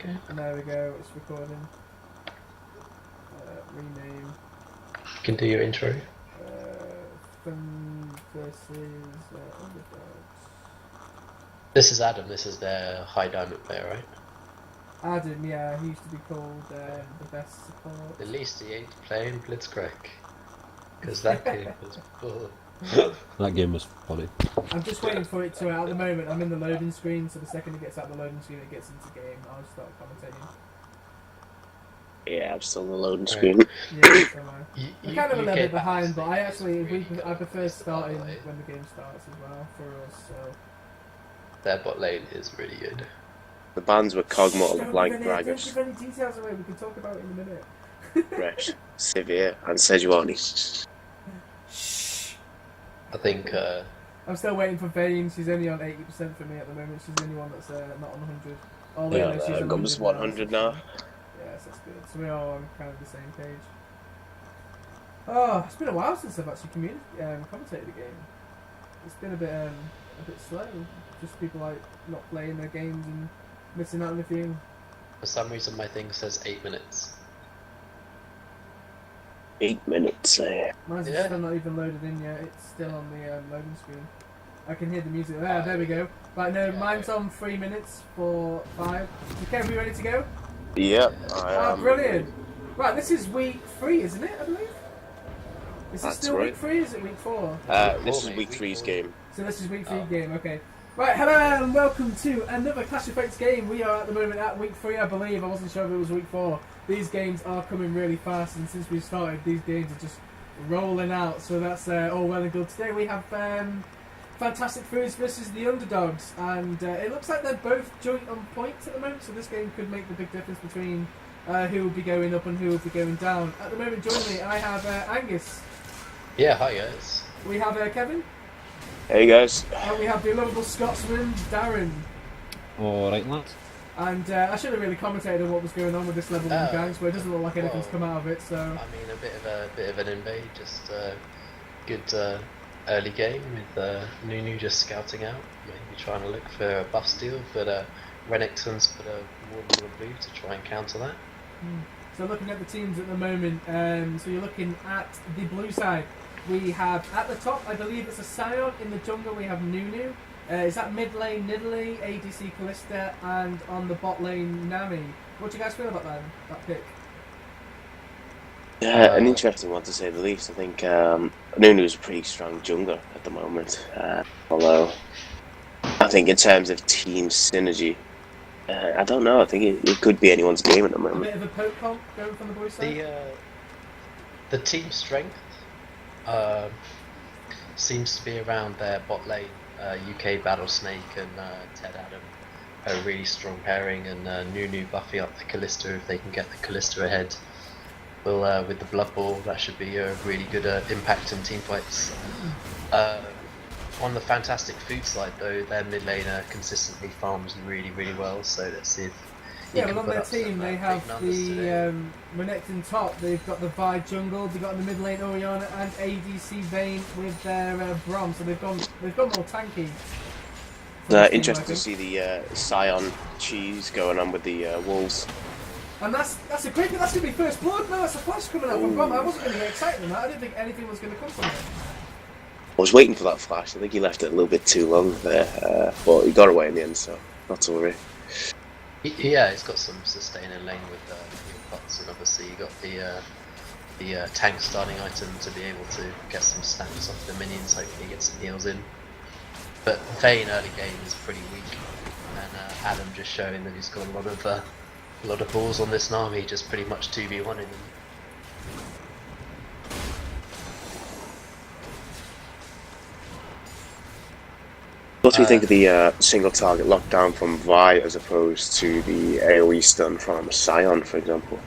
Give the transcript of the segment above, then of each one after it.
Okay. And there we go, it's recording. Rename. You can do your intro. Fun versus Underdogs. This is Adam. This is their high diamond player, right? Adam, yeah, he used to be called the best support. At least he ain't playing Blitzcrank. Because that game was bull. That game was funny. I'm just waiting for it to, at the moment, I'm in the loading screen, so the second it gets out the loading screen, it gets into game, I'll start commentating. Yeah, I'm still on the loading screen. Yeah, so I'm You kind of a little bit UK behind, but I battles, actually, really I prefer good starting bot lane. when the game starts as well, for us, so... Their bot lane is really good. The bands were Cogmore, Don't Blank give Braggers, any details away, we can talk about it in a minute. Resh, Severe, and Sejuani. I think I'm still waiting for Vane, she's only on 80% for me at the moment, she's the only one that's not on 100. Although Yeah, no, she's on Gum's 100 now. Yes, that's good. So we're all on kind of the same page. Oh, it's been a while since I've actually commentated a game. It's been a bit slow. Just people like not playing their games and missing out on a few. for some reason my thing says 8 minutes. 8 minutes. Mine's Yeah. still not even loaded in yet. It's still on the loading screen. I can hear the music. There we go. Right, no, mine's on 3 minutes for 5. Okay, are we ready to go? Yep, I Oh, am. brilliant. Right, this is week 3, isn't it, I believe? Is this That's still right. week 3 or is it week 4? This is week 3's game. So this is week 3 game, okay. Right, hello and welcome to another Clash of Fates game. We are at the moment at week 3, I believe. I wasn't sure if it was week 4. These games are coming really fast, and since we started, these games are just rolling out. So that's all well and good. Today we have Fantastic Foods versus the Underdogs, and it looks like they're both joint on points at the moment. So this game could make the big difference between who will be going up and who will be going down. At the moment, joining me, I have Angus. Yeah, hi guys. We have Kevin. Hey guys. And we have the lovable Scotsman, Darren. Alright, lads. And I should have really commentated on what was going on with this level 1 gangs, but it doesn't look like anything's come out of it, so... I mean, a bit of an invade, just good early game with Nunu just scouting out, maybe trying to look for a buff steal, but Renekton's put a Warden of Blue to try and counter that. So looking at the teams at the moment, so you're looking at the blue side. We have, at the top, I believe it's a Scion. In the jungle we have Nunu. Is that mid lane Nidalee, ADC Callista, and on the bot lane Nami? What do you guys feel about that pick? Yeah, an interesting one to say the least. I think Nunu's a pretty strong jungler at the moment. Although, I think in terms of team synergy, I don't know. I think it could be anyone's game at the A moment. bit of a poke comp going from the blue side? The team strength seems to be around their bot lane. UK Battlesnake and Ted Adam a really strong pairing, and Nunu buffing up the Callista if they can get the Callista ahead. Well, with the Blood Ball, that should be a really good impact in team fights. On the Fantastic Food side, though, their mid laner consistently farms really, really well. So let's see if Yeah, well on their team they have the Renekton top, they've got the Vi jungle, they've got the mid lane Orianna and ADC Vayne with their Braum, so they've gone more tanky. Interesting to see the Scion cheese going on with the Wolves. And that's a great, that's going to be first blood, no, that's a flash coming out from Braum. I wasn't going to get excited on that, I didn't think anything was going to come from it. I was waiting for that flash. I think he left it a little bit too long there, but he got away in the end, so not to worry. Yeah, he's got some sustain in lane with heal pots, and obviously you got the tank starting item to be able to get some stacks off the minions, hopefully get some heals in. But Vayne early game is pretty weak, and Adam just showing that he's got a lot of balls on this Nami, just pretty much 2v1ing them. What do you think of the single target lockdown from Vi as opposed to the AoE stun from Scion, for example?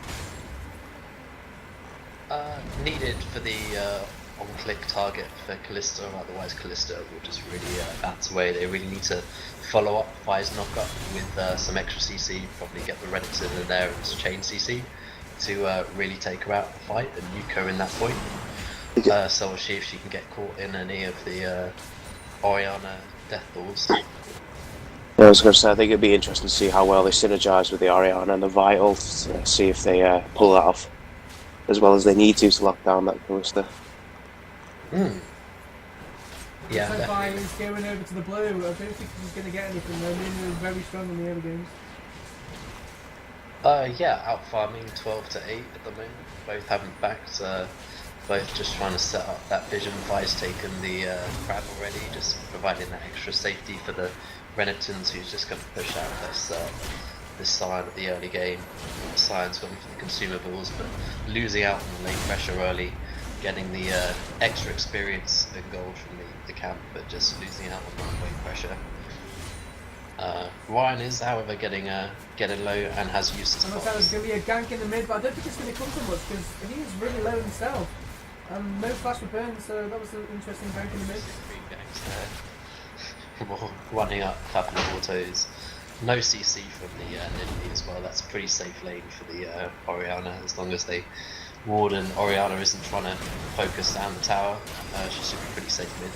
Needed for the on-click target for Callista, otherwise Callista will just really bounce away. They really need to follow up Vi's knock-up with some extra CC, probably get the Renekton in there and chain CC to really take her out of the fight and nuke her in that point. So we'll see if she can get caught in any of the Orianna death balls. I was going to say, I think it'd be interesting to see how well they synergise with the Oriana and the Vital, to see if they pull that off as well as they need to lock down that Callista. Yeah, So far definitely. he's going over to the blue. I don't think he's going to get anything though. Nunu is very strong in the early games. Yeah, out farming 12 to 8 at the moment. Both haven't backed. Both just trying to set up that vision. Vi's taken the crab already, just providing that extra safety for the Renekton's, who's just going to push out this Scion at the early game. Scion's gone for the consumables, but losing out on the lane pressure early, getting the extra experience and gold from the camp, but just losing out on that lane pressure. Ryan is, however, getting low and has used his And looks like there's going to be a gank in the mid, but I don't think it's going to come so much because he was really low himself. No flash for burn, so that was an interesting gank in the mid. Three ganks there. Running up a couple of autos. No CC from the Nidalee as well. That's a pretty safe lane for the Oriana, as long as they ward and Oriana isn't trying to focus down the tower. She should be pretty safe mid.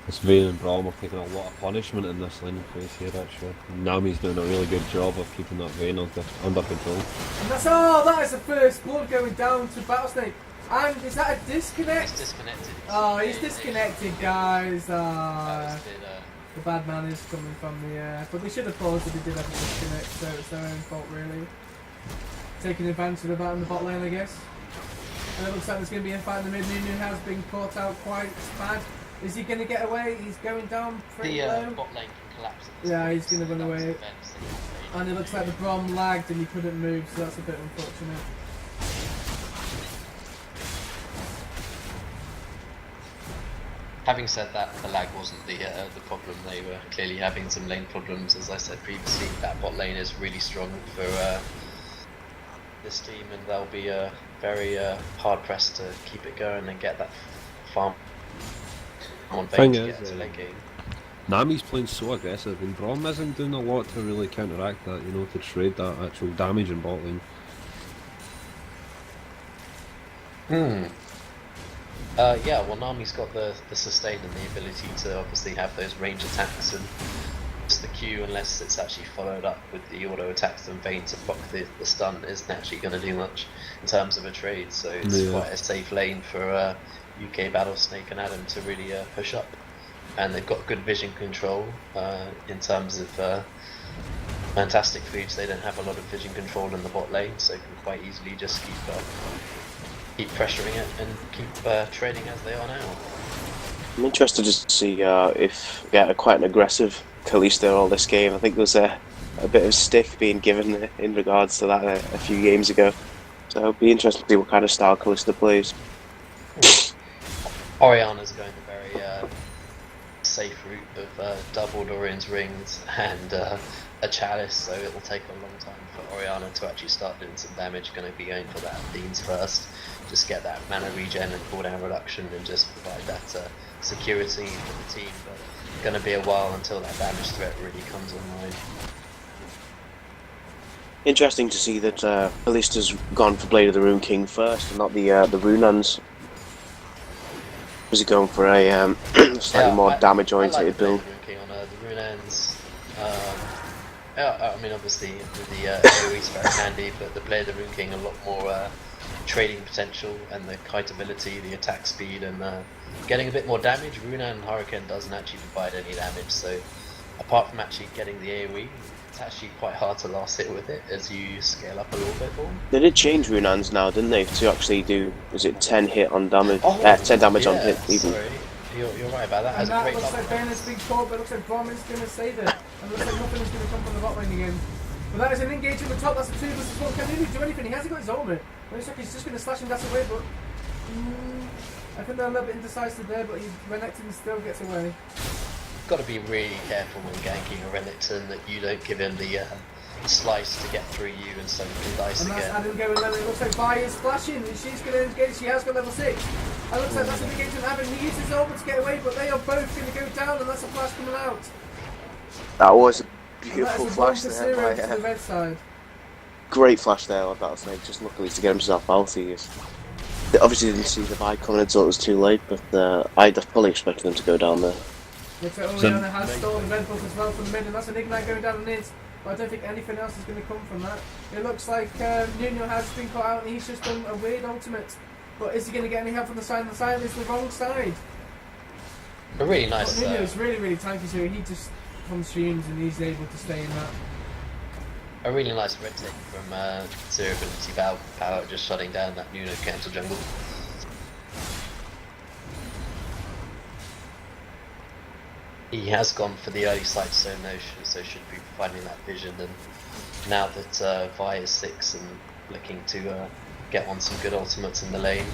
This Vayne and Braum are taking a lot of punishment in this lane phase here actually. Nami's doing a really good job of keeping that Vayne under control. And that's all. That is the first blood going down to Battlesnake. And is that a disconnect? He's disconnected. Oh, he's disconnected, guys. That was The bad man is coming from the but they should have paused if they did have a disconnect, so it's their own fault really. Taking advantage of that in the bot lane, I guess. And it looks like there's going to be a fight in the mid. Nunu has been caught out quite bad. Is he going to get away? He's going down pretty low. The bot lane can collapse. At this Yeah, point, he's going to so run that was away. the fence that he was And it looks like the Brom lagged and he couldn't move, so that's a bit unfortunate. Having said that, the lag wasn't the problem. They were clearly having some lane problems, as I said previously. That bot lane is really strong for this team, and they'll be very hard pressed to keep it going and get that farm on Thing Vayne to is, get to late game. Nami's playing so aggressive and Braum isn't doing a lot to really counteract that, you know, to trade that actual damage in bot lane. Yeah, well, Nami's got the sustain and the ability to obviously have those range attacks, and just the Q, unless it's actually followed up with the auto attacks and Vayne to block the stun, isn't actually going to do much in terms of a trade. So it's quite a safe lane for UK Battlesnake and Adam to really push up. And they've got good vision control in terms of fantastic foods. They don't have a lot of vision control in the bot lane, so can quite easily just keep pressuring it and keep trading as they are now. I'm interested to see if quite an aggressive Kalista all this game. I think there was a bit of stick being given in regards to that a few games ago. So it'll be interesting to see what kind of style Kalista plays. Oriana's going the very safe route of double Dorian's rings and a chalice, so it will take a long time for Oriana to actually start doing some damage. Going to be going for that Deans first, just get that mana regen and cooldown reduction and just provide that security for the team, but going to be a while until that damage threat really comes online. Interesting to see that Kalista's gone for Blade of the Rune King first and not the Runans. Was he going for a slightly more damage oriented build? On the Runans. I mean, obviously the AoE is very handy, but the Blade of the Rune King a lot more trading potential and the kite ability, the attack speed, and getting a bit more damage. Runan and Hurricane doesn't actually provide any damage, so apart from actually getting the AoE, it's actually quite hard to last hit with it as you scale up a little bit more. They did change Runans now, didn't they, to actually do, was it 10 hit on damage? 10 damage on hit even. Sorry. You're right about that. And As a that great looks like level. Ben has been caught, but it looks like Brom is going to save it. And it looks like nothing is going to come from the bot lane again. But that is an engage at the top, that's a 2 versus 1. Can Nunu do anything? He hasn't got his ultimate. Looks like he's just going to slash and dash away, but I think they're a little bit indecisive there, but Renekton still gets away. Got to be really careful when ganking a Renekton that you don't give him the slice to get through you and so you can dice And that's again. Adam going level. It looks like Vi is flashing, and she's going to engage. She has got level 6. And it looks like that's an engagement happening. He uses his ultimate to get away, but they are both going to go down, and that's a flash coming out. That was a And beautiful that is a flash 1-0 there. to the red side. Great flash there on Battlesnake, just luckily to get himself out. They obviously didn't see the Vi coming until it was too late, but I'd fully expected them to go down there. Looks like So- Oriana has stolen the red buff as well from the mid, and that's an ignite going down the mid. But I don't think anything else is going to come from that. It looks like Nuno has been caught out and he's just done a weird ultimate. But is he going to get any help from the side? And the side is the wrong side. A really nice. But Nuno is really tanky, so he just consumes and he's able to stay in that. A really nice red take from Zero Ability Power, just shutting down that Nuno cancel jungle. He has gone for the early sight zone notion, so should be providing that vision. And now that Vi is 6 and looking to get on some good ultimates in the lane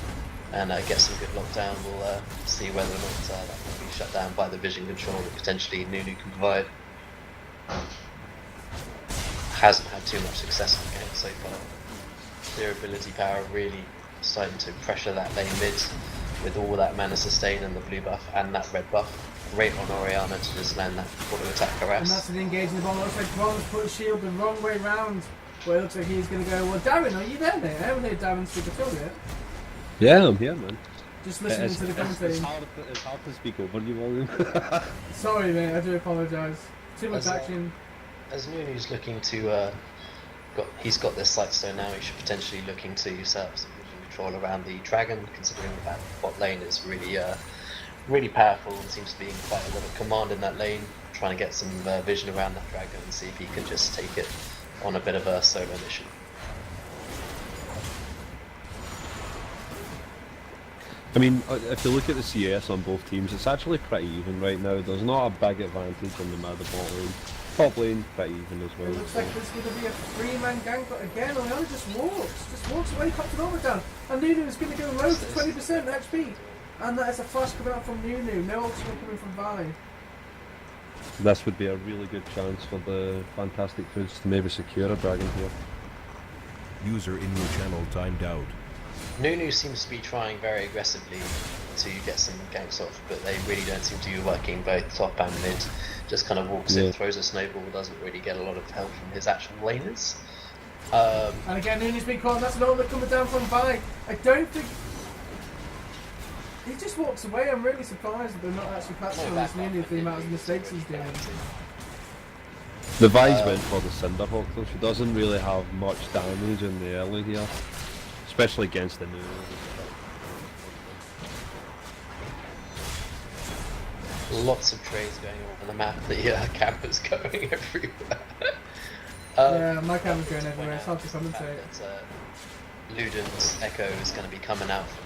and get some good lockdown, we'll see whether or not that can be shut down by the vision control that potentially Nunu can provide. Hasn't had too much success in the game so far. Their ability power really starting to pressure that lane mid with all that mana sustain and the blue buff and that red buff. Great on Oriana to just land that auto attack harass. And that's an engage in the bomb. It looks like Bron's put his shield the wrong way round. Well, it looks like he's going to go, well, Darren, are you there, mate? I haven't heard Darren speak at all yet. Yeah, I'm here, man. Just listening to the commentary. It's hard to speak over you, William. Sorry, mate, I do apologise. Too much action. As Nunu's looking to, he's got this Sightstone now, he should potentially looking to set up some vision control around the dragon, considering that bot lane is really powerful and seems to be in quite a lot of command in that lane, trying to get some vision around that dragon and see if he can just take it on a bit of a solo mission. I mean, if you look at the CS on both teams, it's actually pretty even right now. There's not a big advantage on the mid bot lane. Top lane, pretty even as well. It looks like there's going to be a 3-man gank, but again, Oriana just walks away, pops it over down. And Nunu is going to go low to 20% HP. And that is a flash coming out from Nunu, no ultimate coming from Valley. This would be a really good chance for the Fantastic Foods to maybe secure a dragon here. User in your channel timed out. Nunu seems to be trying very aggressively to get some ganks off, but they really don't seem to be working both top and mid. Just kind of walks in, throws a snowball, doesn't really get a lot of help from his actual laners. And again, Nunu's been caught, and that's an ultimate coming down from Valley. I don't think... He just walks away. I'm really surprised that they're not actually patching on this Nunu for the amount of mistakes he's doing. The Vi's went for the Cinderhawk though. She doesn't really have much damage in the early here, especially against the new. Lots of trades going on the map. The camera's going everywhere. Yeah, my camera's going everywhere. It's hard to commentate. Luden's Echo is going to be coming out from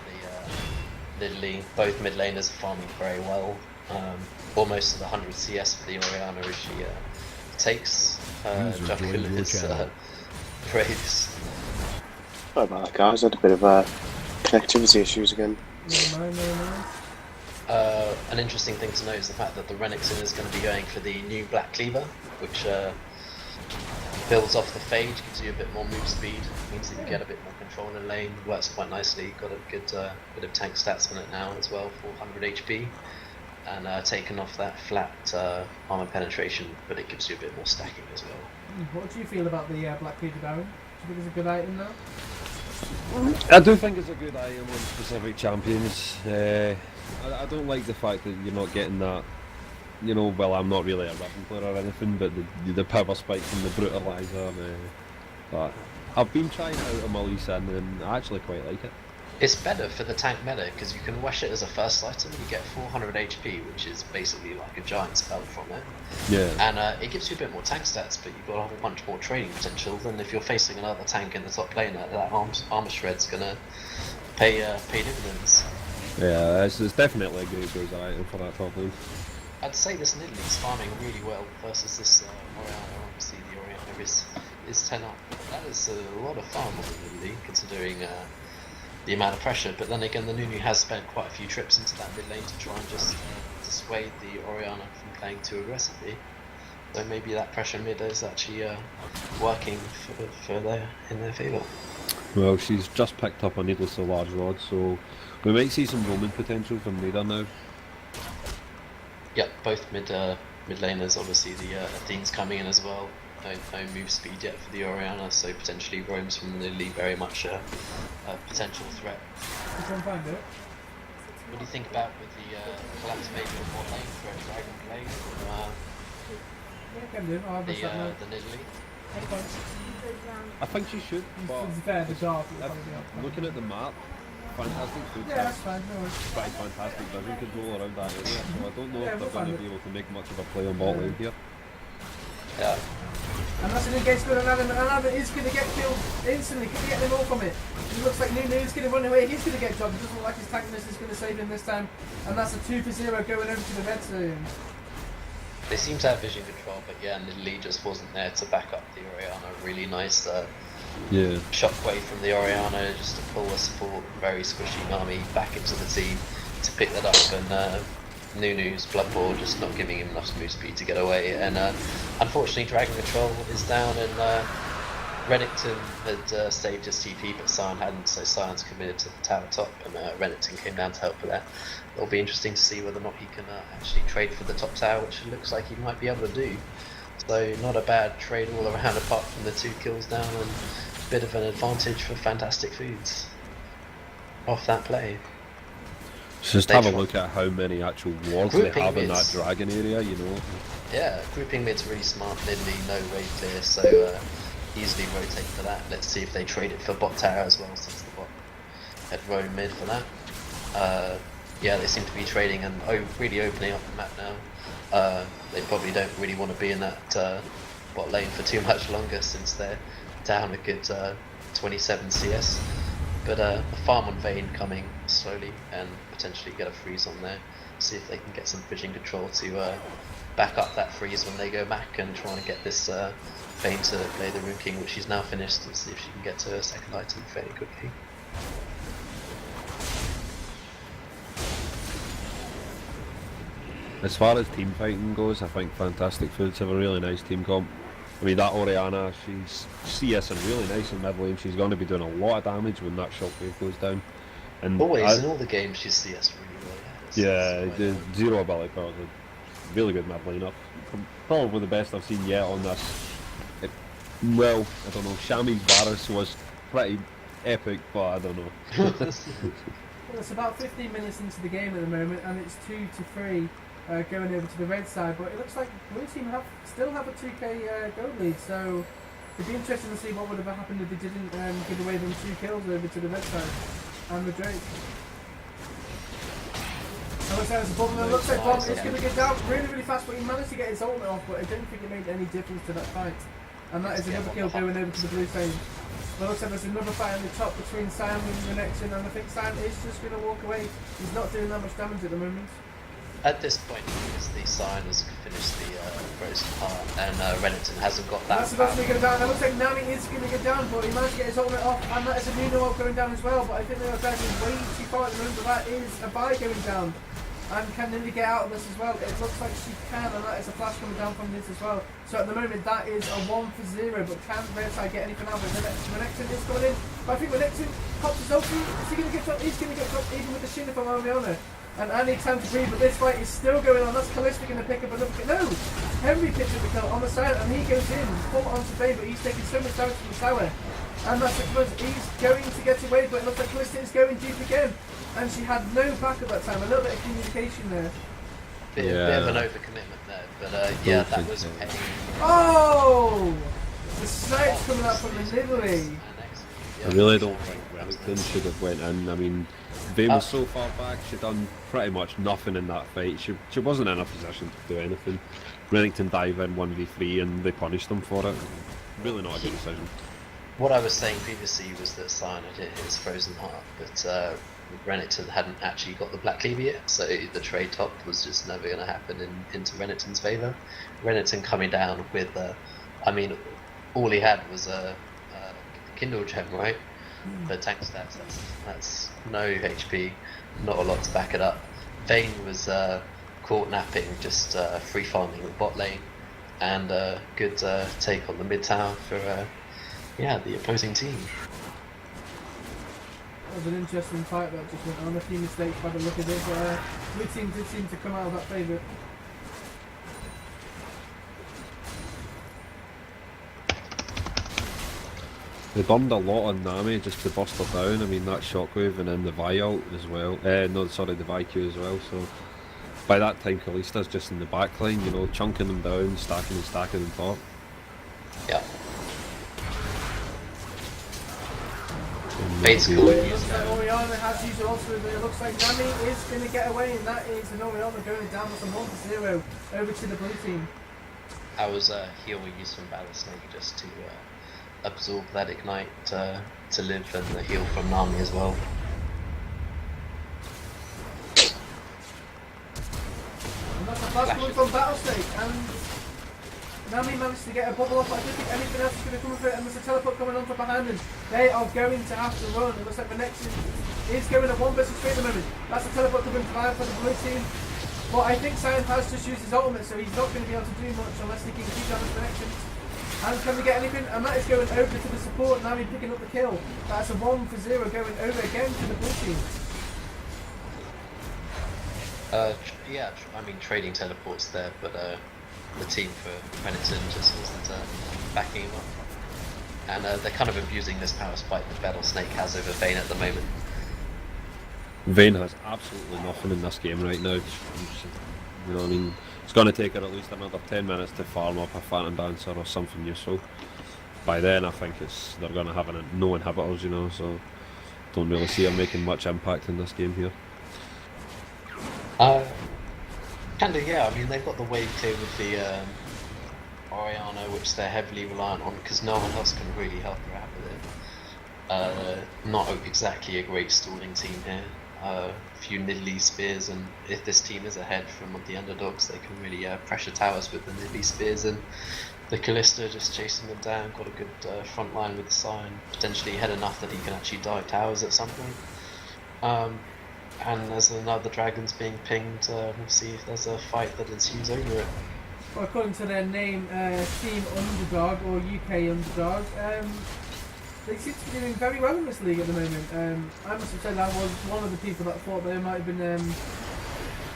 the mid lane. Both mid laners are farming very well. Almost to the 100 CS for the Oriana as she takes Jungler's praise. Sorry about that, guys. I had a bit of connectivity issues again. Never mind. An interesting thing to note is the fact that the Renekton is going to be going for the new Black Cleaver, which builds off the Phage, gives you a bit more move speed, means that you get a bit more control in lane, works quite nicely, got a good bit of tank stats on it now as well, 400 HP, and taken off that flat armor penetration, but it gives you a bit more stacking as well. What do you feel about the Black Cleaver, Darren? Do you think it's a good item now? I do think it's a good item on specific champions. I don't like the fact that you're not getting that, you know, well, I'm not really a Riven player or anything, but the power spike from the Brutalizer, but I've been trying it out on my Lee Sin and I actually quite like it. It's better for the tank meta because you can wash it as a first item, you get 400 HP, which is basically like a giant spell from it. Yeah. And it gives you a bit more tank stats, but you've got a whole bunch more trading potential than if you're facing another tank in the top lane. That armor shred's gonna pay dividends. Yeah, it's definitely a great base item for that top lane. I'd say this Nidalee's farming really well versus this Oriana. Obviously the Oriana is 10 up. That is a lot of farm on the Nidalee, considering the amount of pressure, but then again the Nunu has spent quite a few trips into that mid lane to try and just dissuade the Oriana from playing too aggressively. So maybe that pressure mid is actually working in their favour. Well, she's just picked up a needlessly large rod, so we might see some roaming potential from Maida now. Yep, both mid laners, obviously the Athene's coming in as well. No move speed yet for the Oriana, so potentially roams from the Nidalee very much a potential threat. You can find it. What do you think about with the collapse maybe on bot lane for a Dragon play from Yeah, can do. I'll have a shot now. the Nidalee? I think she should, but To be fair, the dark will if- probably be up. looking at the map, fantastic food Yeah, that's fine. No worries. pretty fantastic vision control around that area, so I don't know Yeah, if we'll they're going find to it. be able to make much of a play on bot lane here. Yeah. And that's an engaged good on Adam, and Adam is going to get killed instantly. Can he get them all from it? It looks like Nunu's going to run away. He's going to get jobbed. It doesn't look like his tankness is going to save him this time. And that's a 2-0 going over to the red zone. They seem to have vision control, but yeah, Nidalee just wasn't there to back up the Oriana. Really nice Yeah. shockwave from the Oriana just to pull the support, very squishy Nami back into the team to pick that up, and Nunu's Blood Ball just not giving him enough move speed to get away, and unfortunately Dragon Control is down, and Renekton had saved his TP but Sion hadn't, so Sion's committed to the tower top, and Renekton came down to help with that. It'll be interesting to see whether or not he can actually trade for the top tower, which it looks like he might be able to do. So not a bad trade all around apart from the 2 kills down, and a bit of an advantage for Fantastic Foods off that play. Just They have a try- look at how many actual wards they Grouping have in that mids. dragon area, you know. Yeah, grouping mid's really smart, Nidalee, no wave clear, so easily rotate for that. Let's see if they trade it for bot tower as well, since the bot had roam mid for that. Yeah, they seem to be trading and really opening up the map now. They probably don't really want to be in that bot lane for too much longer, since they're down a good 27 CS. But a farm on Vayne coming slowly, and potentially get a freeze on there. See if they can get some vision control to back up that freeze when they go back, and try and get this Vayne to play the Rune King, which she's now finished, and see if she can get to her second item fairly quickly. As far as team fighting goes, I think Fantastic Foods have a really nice team comp. I mean, that Oriana, she's CSing really nice in mid lane. She's going to be doing a lot of damage when that shockwave goes down. And Always, in all the games, she's CS really well. yeah, the zero ability power is a really good mid lane up. Probably the best I've seen yet on this. Well, I don't know. Shami's Varus was pretty epic, but I don't know. Well, it's about 15 minutes into the game at the moment, and it's 2-3 going over to the red side. But it looks like blue team still have a 2k goal lead, so it'd be interesting to see what would have happened if they didn't give away them 2 kills over to the red side and the Drake. Looks like Bomb is going to get down really fast, but he managed to get his ultimate off, but I don't think it made any difference to that fight. And that is another kill going over to the blue side. Well, looks like there's another fight on the top between Sam and Renekton, and I think Sam is just going to walk away. He's not doing that much damage at the moment. At this point, because the Sion has finished the frozen part, and Renekton hasn't got that. That's about to get down. It looks like Nami is going to get down, but he managed to get his ultimate off, and that is a Nuno ult going down as well. But I think they are backing way too far at the moment, but that is a buy going down. And can Lily get out of this as well? It looks like she can, and that is a flash coming down from this as well. So at the moment, that is a 1-0, but can Redside get anything out of it? Renekton is going in, but I think Renekton pops his ulti. Is he going to get dropped? He's going to get dropped even with the Shinna from Oriana. And I need time to breathe, but this fight is still going on. That's Kalista going to pick up another kill. No! Henry picks up the kill on the side, and he goes in full onto Faye, but he's taking so much damage from the tower. And that's because he's going to get away, but it looks like Kalista is going deep again. And she had no backup that time. A little bit of communication there. Bit of an overcommitment there, but yeah, that was a Oh! The snipes coming out from the Nidalee. I really don't think Renekton should have went in. I mean, Vayne was so far back, she'd done pretty much nothing in that fight. She wasn't in a position to do anything. Renekton dive in 1v3 and they punished him for it. Really not a good decision. What I was saying previously was that Sion had hit his frozen heart, but Renekton hadn't actually got the Black Cleaver yet, so the trade top was just never going to happen into Renekton's favour. Renekton coming down with, I mean, all he had was a Kindle Gem, right? For tank stats, that's no HP, not a lot to back it up. Vayne was caught napping, just free farming the bot lane, and good take on the mid tower for the opposing team. That was an interesting fight that just went on. A few mistakes by the look of it. Blue team did seem to come out of that favourite. They burned a lot on Nami just to bust her down. I mean, that shockwave and then the Vi ult as well. No, sorry, the Vi Q as well. So by that time, Kallista's just in the back line, you know, chunking them down, stacking and stacking on top. Yeah. Basically, It looks like Oriana has used it also, but it looks like Nami is going to get away, and that is an Oriana going down with a 1-0 over to the blue team. I was heal we used from Battle Snake just to absorb that ignite to live, and the heal from Nami as well. And that's a flash coming from Battle Snake, and Nami managed to get a bubble off. I don't think anything else is going to come of it, and there's a teleport coming on from behind them. They are going to have to run. It looks like the next is going at 1 versus 3 at the moment. That's a teleport coming by for the blue team. But I think Sion has just used his ultimate, so he's not going to be able to do much unless he can keep down his connections. And can we get anything? And that is going over to the support. Nami picking up the kill. That's a 1-0 going over again to the blue team. Yeah, I mean trading teleports there, but the team for Penitent just wasn't backing him up. And they're kind of abusing this power spike that Battle Snake has over Vayne at the moment. Vayne has absolutely nothing in this game right now. You know, I mean, it's going to take her at least another 10 minutes to farm up a Phantom Dancer or something useful. By then, I think they're going to have no inhibitors, you know, so don't really see her making much impact in this game here. Kinda, yeah. I mean, they've got the wave clear with the Oriana, which they're heavily reliant on because no one else can really help her out with it. Not exactly a great stalling team here. A few niddly spears, and if this team is ahead from the underdogs, they can really pressure towers with the niddly spears, and the Kalista just chasing them down. Got a good front line with the Sign, potentially ahead enough that he can actually dive towers at some point. And there's another dragon's being pinged. We'll see if there's a fight that ensues over it. Well, according to their name, Team Underdog or UK Underdog, they seem to be doing very well in this league at the moment. I must have said I was one of the people that thought they might have been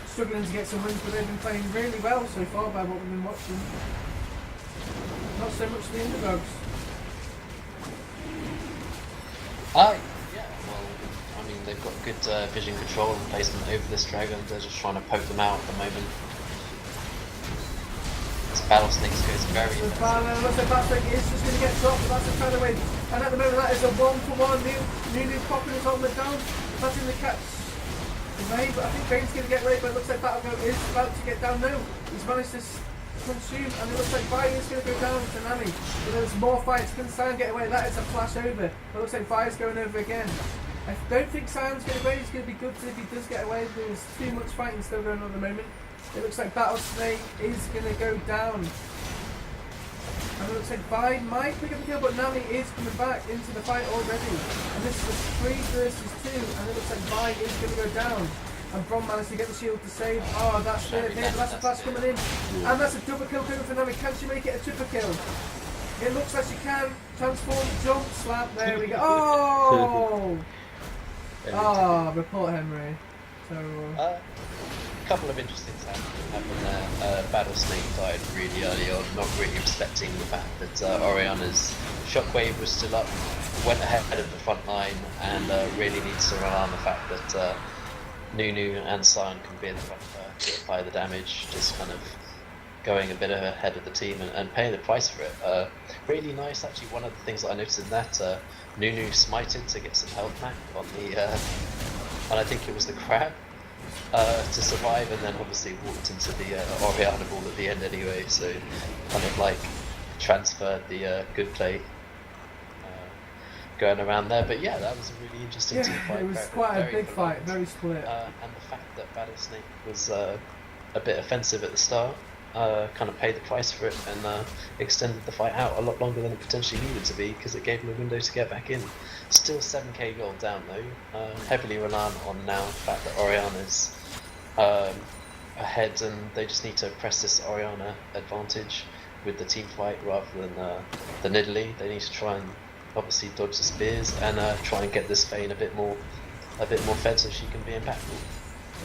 struggling to get some wins, but they've been playing really well so far by what we've been watching. Not so much the Underdogs. Yeah, well, I mean, they've got good vision control and placement over this dragon. They're just trying to poke them out at the moment. This Battle Snakes goes very So looks like Battle Snake is just going to get dropped, but that's a kind of win. And at the moment that is a 1-for-1. New popping his ultimate down. That's in the catch. Ray, but I think Vayne's going to get Ray, but it looks like Battlefield is about to get down now. He's managed to consume, and it looks like Vi is going to go down to Nami. But there's more fights. Can Sion get away? That is a flash over. But it looks like Vi is going over again. I don't think Sion's going to go. He's going to be good if he does get away. There's too much fighting still going on at the moment. It looks like Battle Snake is going to go down. And it looks like Vi might pick up the kill, but Nami is coming back into the fight already. And this is a 3 versus 2, and it looks like Vi is going to go down. And Bron managed to get the shield to save. Oh, that's the hit, but that's a flash coming in. And that's a double kill coming for Nami. Can she make it a triple kill? It looks like she can. Transform, jump, slap. There we go. Oh! Oh, report Henry. So. A couple of interesting things happened there. Battle Snake died really early on, not really respecting the fact that Oriana's shockwave was still up, went ahead of the front line, and really needs to rely on the fact that Nunu and Sion can be in the front to apply the damage, just kind of going a bit ahead of the team and paying the price for it. Really nice, actually. One of the things that I noticed in that, Nunu smited to get some health back on the, and I think it was the crab, to survive, and then obviously walked into the Oriana ball at the end anyway, so kind of like transferred the good play going around there. But yeah, that was a really interesting team fight. It was quite a big fight, very split. And the fact that Battle Snake was a bit offensive at the start kind of paid the price for it, and extended the fight out a lot longer than it potentially needed to be, because it gave them a window to get back in. Still 7k gold down though, heavily reliant on now the fact that Oriana's ahead, and they just need to press this Oriana advantage with the team fight rather than the Nidalee. They need to try and obviously dodge the spears and try and get this Vayne a bit more fed so she can be impactful.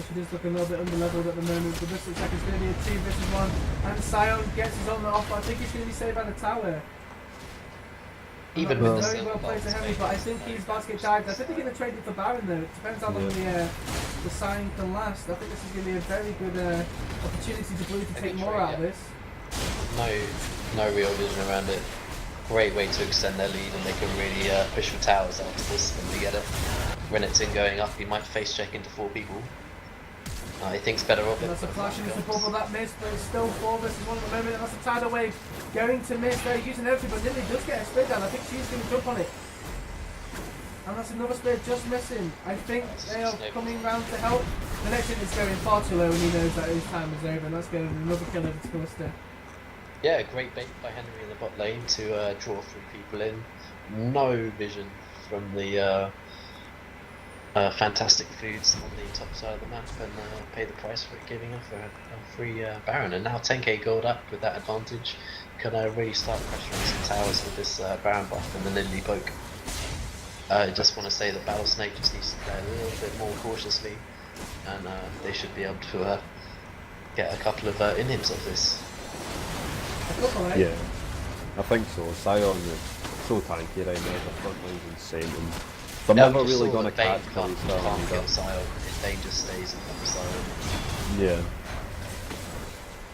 She does look a little bit under-leveled at the moment, but this looks like it's going to be a 2 versus 1, and Sion gets his own off. I think he's going to be saved by the tower. Even Well, with the very well silver played to belt, Henry, but I think he's about to get dived. I think they're going to trade it for Baron though. It depends how long the sign can last. I think this is going to be a very good opportunity to Blue to take more out of this. no real vision around it. Great way to extend their lead, and they can really push for towers after this when they get it. Renekton going up, he might face check into 4 people. He thinks better of it. And that's a flash into the bubble that missed, but it's still 4 versus 1 at the moment, and that's a tidal wave going to miss. They're using everything, but Lily does get a spear down. I think she's going to jump on it. And that's another spear just missing. I think they are coming round to help. The next thing is going far too low, and he knows that his time is over, and that's going another kill over to Calista. Yeah, great bait by Henry in the bot lane to draw 3 people in. No vision from the fantastic foods on the top side of the map, and pay the price for it, giving up a free Baron. And now 10k gold up with that advantage can really start pressuring some towers with this Baron buff and the Lily poke. I just want to say that Battle Snake just needs to play a little bit more cautiously, and they should be able to get a couple of inhibs of this. Yeah, I think so. Sion is so tanky right now, the front line's insane, and they're never really going to catch Kalista. Can't kill Sion if Vayne just stays in front of Sion. Yeah.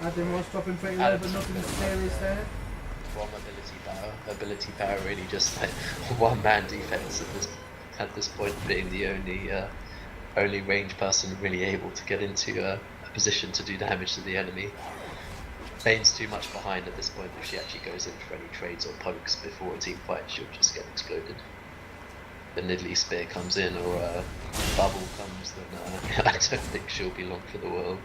Adam was dropping pretty low, but nothing serious there. From ability power really just like one-man defense at this point, being the only ranged person really able to get into a position to do damage to the enemy. Vayne's too much behind at this point. If she actually goes in for any trades or pokes before a team fight, she'll just get exploded. The Nidalee spear comes in, or a bubble comes, then I don't think she'll be long for the world.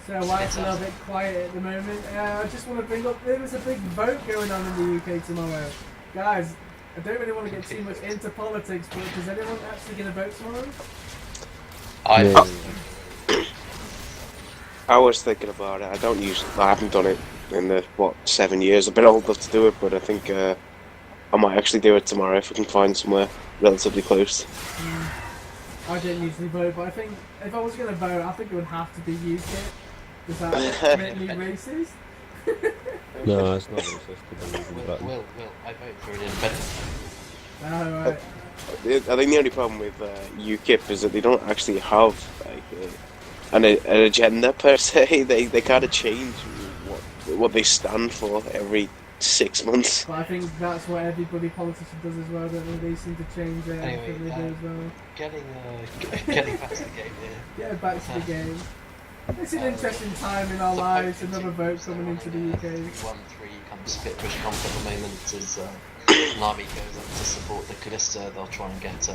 So why it's a little bit quiet at the moment. I just want to bring up, there was a big vote going on in the UK tomorrow. Guys, I don't really want to get too much into politics, but is anyone actually going to vote tomorrow? I was thinking about it. I haven't done it in the 7 years. I've been old enough to do it, but I think I might actually do it tomorrow if we can find somewhere relatively close. I don't usually vote, but I think if I was going to vote, I think it would have to be UKIP. Does that make me racist? No, it's not racist. Will, I vote for an independent. Oh, right. I think the only problem with UKIP is that they don't actually have an agenda per se. They kind of change what they stand for every 6 months. But I think that's what everybody politician does as well, don't they? They seem to change everything they do as well. Getting back to the game here. Get back to the game. It's an interesting time in our lives, another vote coming into the UK. 1-3 comes a bit push comp at the moment as Nami goes up to support the Kalista. They'll try and get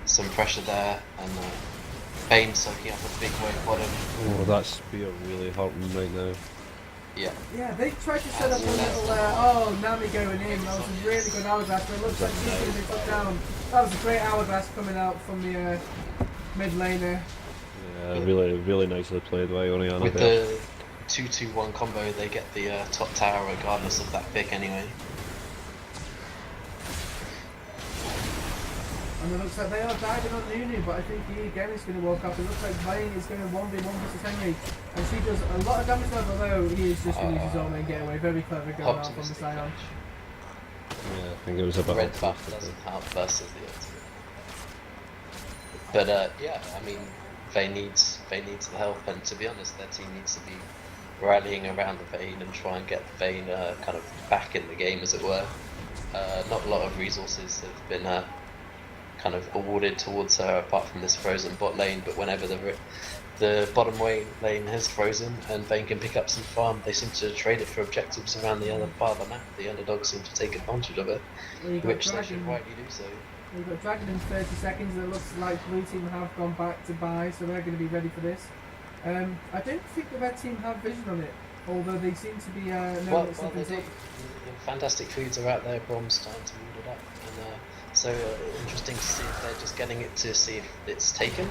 some pressure there, and Vayne soaking up a big wave bottom. Oh, that spear really hurting right now. Yeah, they tried to set up a little, Nami going in. That was a really good hourglass, but it looks like she's going to be put down. That was a great hourglass coming out from the mid laner. Yeah, really nicely played by Orianna. With the 2-2-1 combo, they get the top tower regardless of that pick anyway. And it looks like they are diving on Nunu, but I think he again is going to walk up. It looks like Vayne is going to 1v1 versus Henry, and she does a lot of damage level, although he is just going to use his own and get away. Very clever going out from the Sion. Yeah, I think it was a bit Red buff doesn't help versus the ultimate. But yeah, I mean, Vayne needs the help, and to be honest, their team needs to be rallying around the Vayne and try and get the Vayne kind of back in the game, as it were. Not a lot of resources have been kind of awarded towards her apart from this frozen bot lane, but whenever the bottom lane has frozen and Vayne can pick up some farm, they seem to trade it for objectives around the other part of the map. The Underdog seem to take advantage of it, which they should rightly do so. We've got Dragon in 30 seconds. It looks like blue team have gone back to buy, so they're going to be ready for this. I don't think the red team have vision on it, although they seem to be knowing that something's up. The fantastic foods are out there, Brom's starting to build it up, and so interesting to see if they're just getting it to see if it's taken.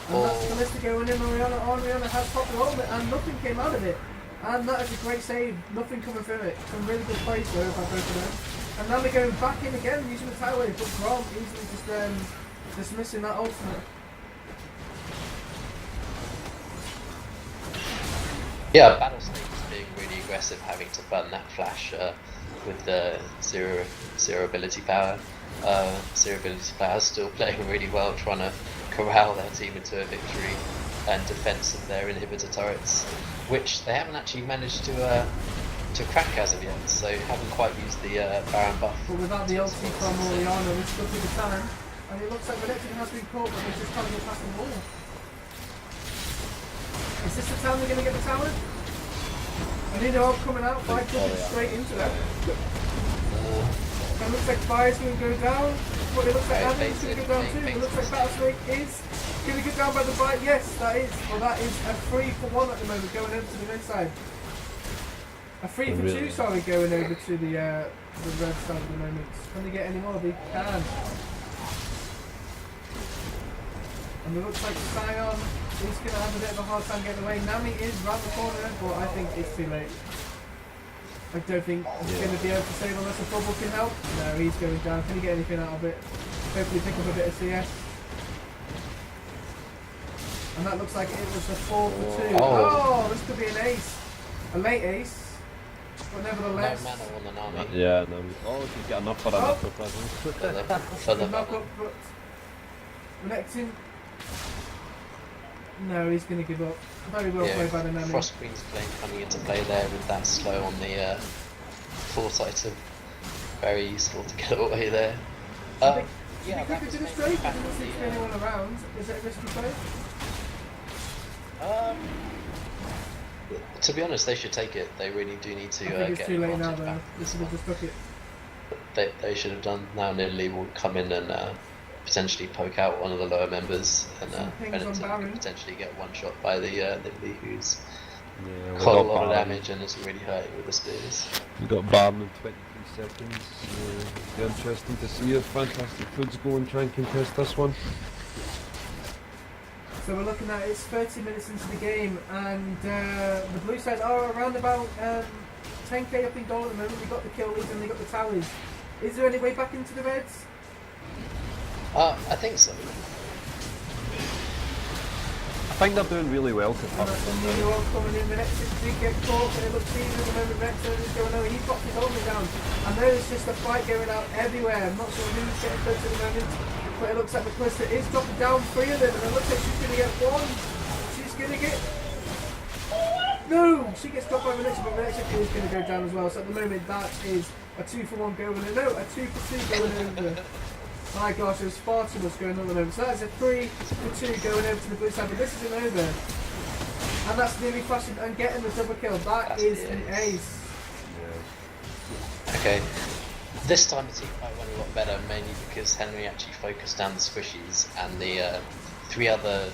And that's Kalista going in. Orianna has popped the ultimate, and nothing came out of it. And that is a great save, nothing coming through it. Some really good plays there by both of them. And now they're going back in again using the tidal wave, but Grom easily just dismissing that ultimate. Yeah, Battle Snake is being really aggressive, having to burn that flash with the zero ability power. Zero ability power still playing really well, trying to corral their team into a victory and defense of their inhibitor turrets, which they haven't actually managed to crack as of yet, so haven't quite used the Baron buff. But without the ulti from Oriana, we still see the talent. And it looks like Renekton has been caught, but they're just trying to get past the wall. Is this the time they're going to get the talent? And Underdog coming out, Fire jumping straight into that. It looks like Fire's going to go down, but it looks like Andy's going to go down too. It looks like Battle Snake is going to go down by the bite. Yes, that is. Well, that is a 3-for-1 at the moment, going over to the red side. A 3-for-2, sorry, going over to the red side at the moment. Can they get any more? They can. And it looks like Sion is going to have a bit of a hard time getting away. Nami is round the corner, but I think it's too late. I don't think he's going to be able to save unless a bubble can help. No, he's going down. Can he get anything out of it? Hopefully pick up a bit of CS. And that looks like it was a 4-for-2. Oh, this could be an ace. A late ace. But nevertheless. No mana on the Nami. Yeah, no. Oh, she's got enough for a knuckle present. For the knock up, but Renekton. No, he's going to give up. Very well played by the Nami. Frost Queen's coming into play there with that slow on the force item. Very useful to get away there. Yeah, quicker to the straight. There doesn't seem to be anyone around. Is it a risky play? To be honest, they should take it. They really do need to I think it's get too late now, advantage though. back. They should have just took it. They should have done. Now Nidalee will come in and potentially poke out one of the lower members, and Renekton can potentially get one shot by the Nidalee, who's got a lot of damage and is really hurting with the spears. We got Baron in 23 seconds. It'll be interesting to see if Fantastic Foods go and try and contest this one. So we're looking at it's 30 minutes into the game, and the blue side are around about 10k up in goal at the moment. They got the kill leads and they got the towers. Is there any way back into the reds? I think so. I think they're doing really well to And pop. that's the new world coming in. The next did get caught, but it looks easy at the moment. Rexon is going over. He's got his helmet down, and there's just a fight going out everywhere. I'm not sure who's getting close at the moment, but it looks like the Calista is dropping down 3 of them, and it looks like she's going to get 1. She's going to get. No! She gets dropped by Renekton, but Renekton is going to go down as well. So at the moment, that is a 2-for-1 going in. No, a 2-for-2 going over. My gosh, there's far too much going on at the moment. So that's a 3-for-2 going over to the blue side, but this isn't over. And that's nearly flashing and getting the double kill. That's an ace. Yeah. Okay. This time the team fight went a lot better, mainly because Henry actually focused down the squishies, and the 3 other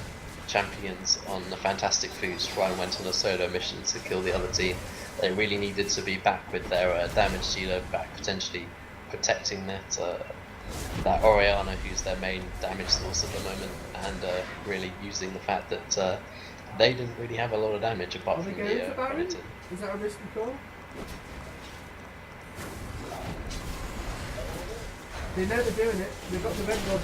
champions on the Fantastic Foods went on a solo mission to kill the other team. They really needed to be back with their damage dealer back, potentially protecting that Oriana, who's their main damage source at the moment, and really using the fact that they didn't really have a lot of damage apart from the Baron? Is that a risky call? They know they're doing it. They've got the red rod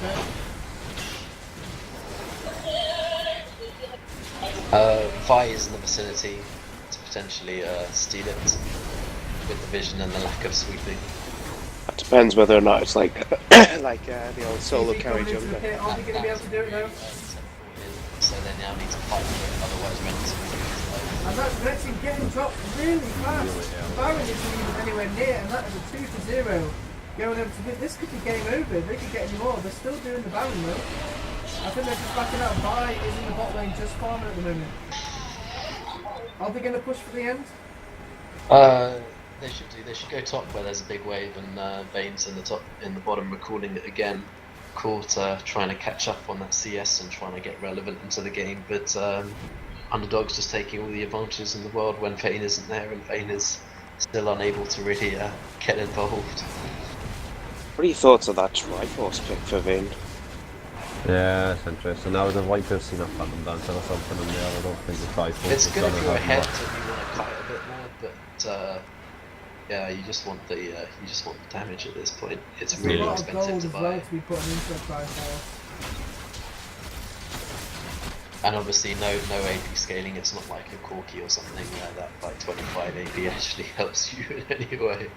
there. Vi is in the vicinity to potentially steal it with the vision and the lack of sweeping. It depends whether or not it's like the old solo carry jungler. Are they going to be able to do it now? So they now need to fight for it, otherwise Renekton will lose low. And that's Renekton getting dropped really fast. Baron isn't even anywhere near, and that is a 2-for-0. Going over to this could be game over. They could get any more. They're still doing the Baron though. I think they're just backing out. Vi is in the bot lane just farming at the moment. Are they going to push for the end? They should do. They should go top where there's a big wave, and Vayne's in the bottom, recalling it again. Quarter trying to catch up on that CS and trying to get relevant into the game, but Underdog's just taking all the advantages in the world when Vayne isn't there, and Vayne is still unable to really get involved. What are your thoughts on that Triforce pick for Vayne? Yeah, it's interesting. I would have liked to have seen a Phantom Dancer or something in there. I don't think the Triforce It's is good going if to you're have ahead much. and you want to cut it a bit more, but yeah, you just want the damage at this point. It's There's really a lot of expensive gold to as buy. well to be putting into a Triforce. And obviously no AP scaling. It's not like a Corki or something where that like 25 AP actually helps you in any way.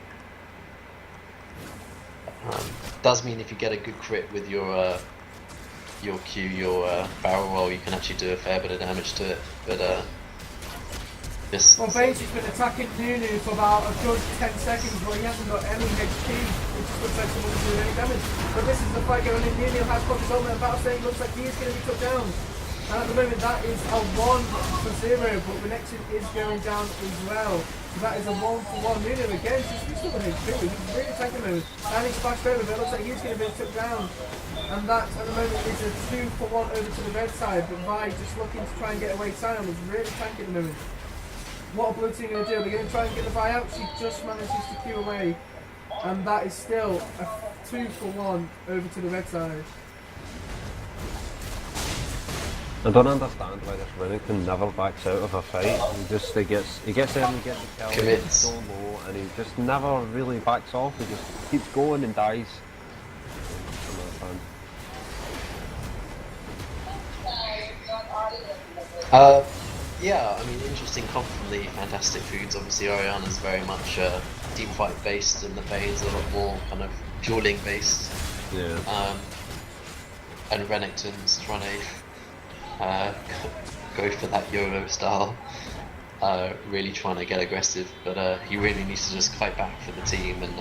Does mean if you get a good crit with your Q, your barrel roll, you can actually do a fair bit of damage to it. But this. Well, Bane's just been attacking Nunu for about a good 10 seconds, but he hasn't got any HP. It just looks like someone's doing any damage. But this is the fight going in. Nunu has got his ultimate and Battle Snake looks like he is going to be took down. And at the moment that is a 1-0, but Renekton is going down as well. So that is a 1-for-1. Nunu again, he's still got HP. He's really attacking the moment. And he's splashed over, but it looks like he's going to be took down. And that at the moment is a 2-for-1 over to the red side. But Vi just looking to try and get away. Sion was really tanky at the moment. What are blue team going to do? They're going to try and get the Vi out. She just manages to queue away. And that is still a 2-for-1 over to the red side. I don't understand why this Renekton never backs out of a fight. He gets there and he gets the kill. Commits. He's so low, and he just never really backs off. He just keeps going and dies. I'm not a fan. Yeah, I mean, interesting comp from the Fantastic Foods. Obviously, Oriana's very much team fight based, and the Vayne's a lot more kind of dueling based. Yeah. And Renekton's trying to go for that Euro style, really trying to get aggressive, but he really needs to just fight back for the team and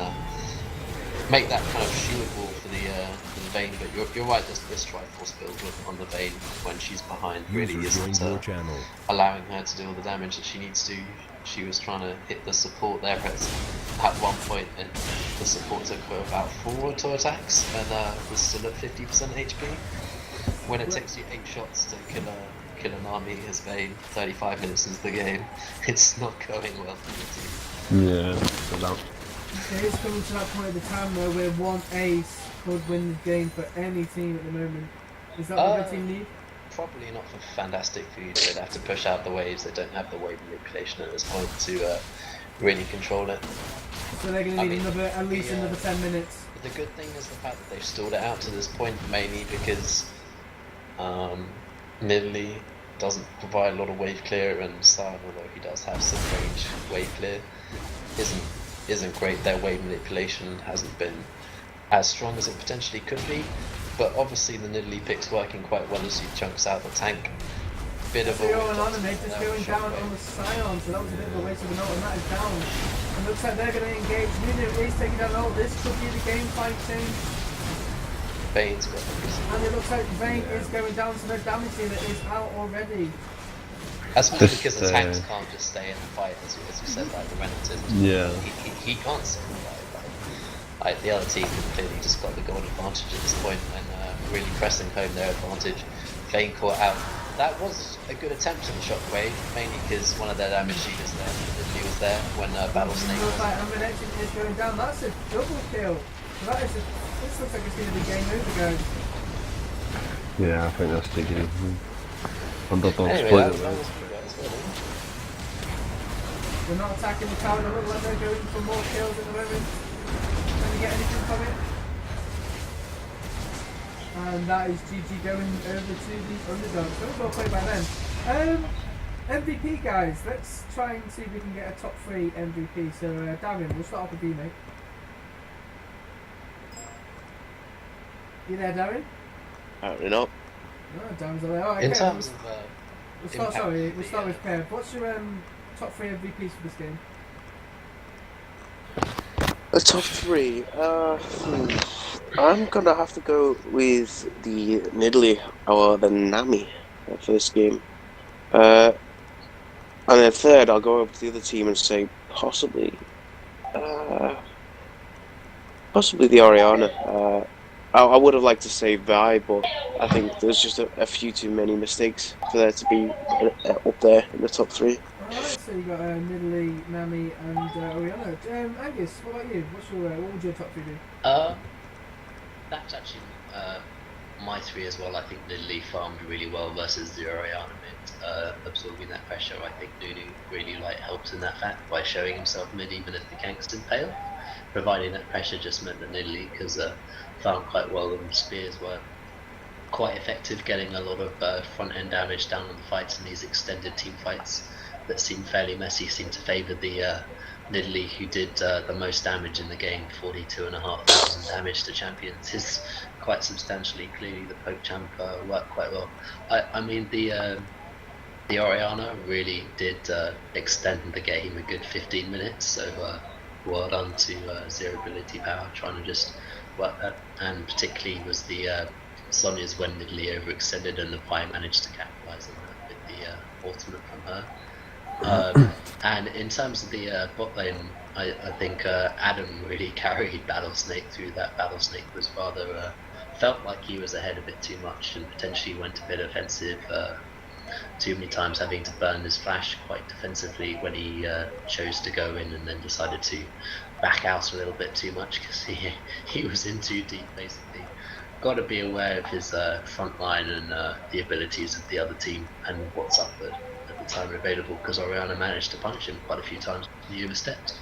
make that kind of shieldable for the Vayne. But you're right, this Triforce build on the Vayne when she's behind really isn't allowing her to do all the damage that she needs to. She was trying to hit the support there at one point, and the support took her about 4 auto attacks and was still at 50% HP. When it takes you 8 shots to kill an army as Vayne 35 minutes into the game, it's not going well for the team. Yeah, so that. It is coming to that point of the time though where one ace could win the game for any team at the moment. Is that what the team need? Probably not for Fantastic Foods. They'd have to push out the waves. They don't have the wave manipulation at this point to really control it. So they're going to need at least another 10 minutes. The good thing is the fact that they've stalled it out to this point, mainly because Nidalee doesn't provide a lot of wave clear, and Sion, although he does have some range wave clear, isn't great. Their wave manipulation hasn't been as strong as it potentially could be, but obviously the Nidalee pick's working quite well as he chunks out the tank. Bit of a just going down on the Sion, so that was a bit of a waste of an ult, and that is down. And looks like they're going to engage. Nunu is taking down ult. This could be the game fight change. Vayne's got this. And it looks like Vayne is going down, so their damage dealer is out already. That's because the tanks can't just stay in the fight, as you said, like the Renekton. Yeah. He can't survive. Like the other team clearly just got the gold advantage at this point and really pressing home their advantage. Vayne caught out. That was a good attempt on the shockwave, mainly because one of their damage dealers there, Nidalee was there when Battle Snake was. And Renekton is going down. That's a double kill. So that is this looks like it's going to be game over, guys. Yeah, I think that's taking it. Underdog Anyway, split that it. was good, guys. Well done. They're not attacking the tower. They look like they're going for more kills at the moment. Can we get anything from it? And that is GG going over to the Underdog. So well played by them. MVP guys, let's try and see if we can get a top 3 MVP. So Darren, we'll start off with you, mate. You there, Darren? Apparently not. Oh, Darren's away. Oh, okay. In terms of We'll start with Pev. What's your top 3 MVPs for this game? The top 3. I'm gonna have to go with the Nidalee or the Nami for this game. And then third, I'll go over to the other team and say possibly the Oriana. I would have liked to say Vi, but I think there's just a few too many mistakes for there to be up there in the top 3. Alright, so you got Nidalee, Nami, and Oriana. Angus, what about you? What would your top 3 be? That's actually my 3 as well. I think Nidalee farmed really well versus the Oriana mid, absorbing that pressure. I think Nunu really helped in that fact by showing himself mid even if the ganks didn't pale. Providing that pressure just meant that Nidalee, because farmed quite well, and spears were quite effective, getting a lot of front end damage down on the fights, and these extended team fights that seem fairly messy seem to favour the Nidalee, who did the most damage in the game, 42,500 damage to champions, is quite substantially. Clearly, the Poke Champ worked quite well. I mean, the Oriana really did extend the game a good 15 minutes, so well done to Zero Ability Power trying to just work that, and particularly was the Sonya's when Nidalee overextended and the Pi managed to capitalise on that with the ultimate from her. And in terms of the bot lane, I think Adam really carried Battlesnake through that. Battlesnake was rather felt like he was ahead a bit too much and potentially went a bit offensive too many times, having to burn his flash quite defensively when he chose to go in, and then decided to back out a little bit too much because he was in too deep basically. Got to be aware of his front line and the abilities of the other team and what's up at the time available, because Oriana managed to punch him quite a few times when he overstepped.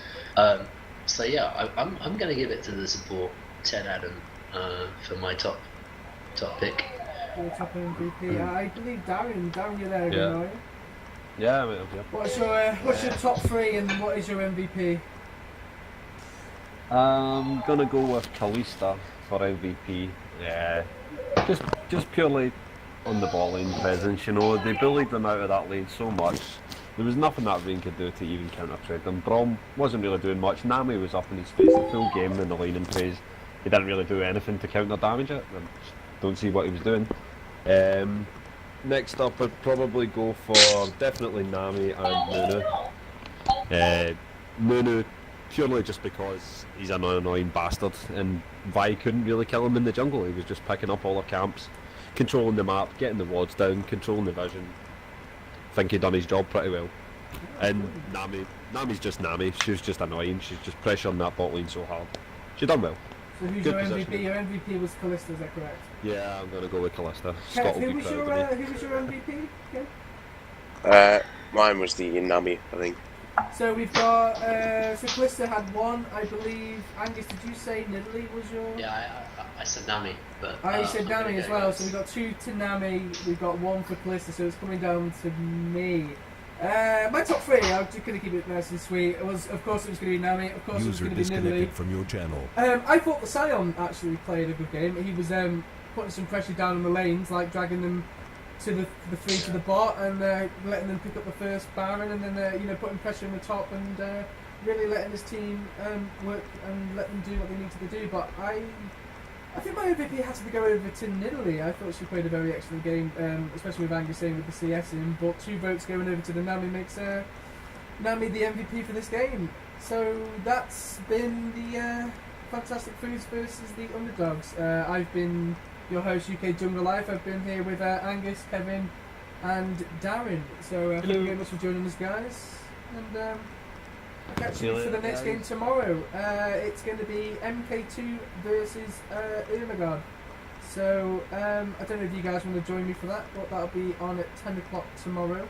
So yeah, I'm going to give it to the support Ted Adam for my top pick. Your top MVP. I believe Darren, you're there again, Yeah. are you? Yeah, I'm here. What's your top three and what is your MVP? I'm gonna go with Kalista for MVP. Yeah, just purely on the bot lane presence. You know, they bullied them out of that lane so much. There was nothing that Vayne could do to even counter-trade them. Braum wasn't really doing much. Nami was up in his face the full game in the lane and praise. He didn't really do anything to counter damage it. I don't see what he was doing. Next up, I'd probably go for definitely Nami and Nunu. Nunu, purely just because he's an annoying bastard, and Vi couldn't really kill him in the jungle. He was just picking up all the camps, controlling the map, getting the wards down, controlling the vision. I think he'd done his job pretty well. And Nami's just Nami. She was just annoying. She's just pressuring that bot lane so hard. She done well. So who's Good your position. MVP? Your MVP was Kalista, is that correct? Yeah, I'm gonna go with Kalista. Kev, Scott will who be was proud your of me. who was your MVP? Okay. Mine was the Nami, I think. So we've got so Kalista had one, I believe. Angus, did you say Nidalee was your? Yeah, I said Nami, but You said I'm Nami gonna as go well. with- So we've got two to Nami, we've got one for Kalista. So it's coming down to me. My top three, I'm just going to keep it nice and sweet. It was going to be Nami. Of course, it was User going to be Nidalee. disconnected from your channel. I thought the Scion actually played a good game. He was putting some pressure down on the lanes, like dragging them to the three to the bot and letting them pick up the first Baron, and then putting pressure on the top and really letting his team work and let them do what they needed to do. But I think my MVP has to go over to Nidalee. I thought she played a very excellent game, especially with Angus saying with the CS in. But 2 votes going over to the Nami makes Nami the MVP for this game. So that's been the Fantastic Foods versus the Underdogs. I've been your host, UK Jungle Life. I've been here with Angus, Kevin, and Darren. So thank you very much for joining us, guys. And I'll catch you for the next game tomorrow. It's going to be MK2 versus Irmagard. So I don't know if you guys want to join me for that, but that'll be on at 10 o'clock tomorrow.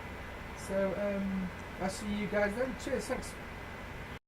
So I'll see you guys then. Cheers, thanks.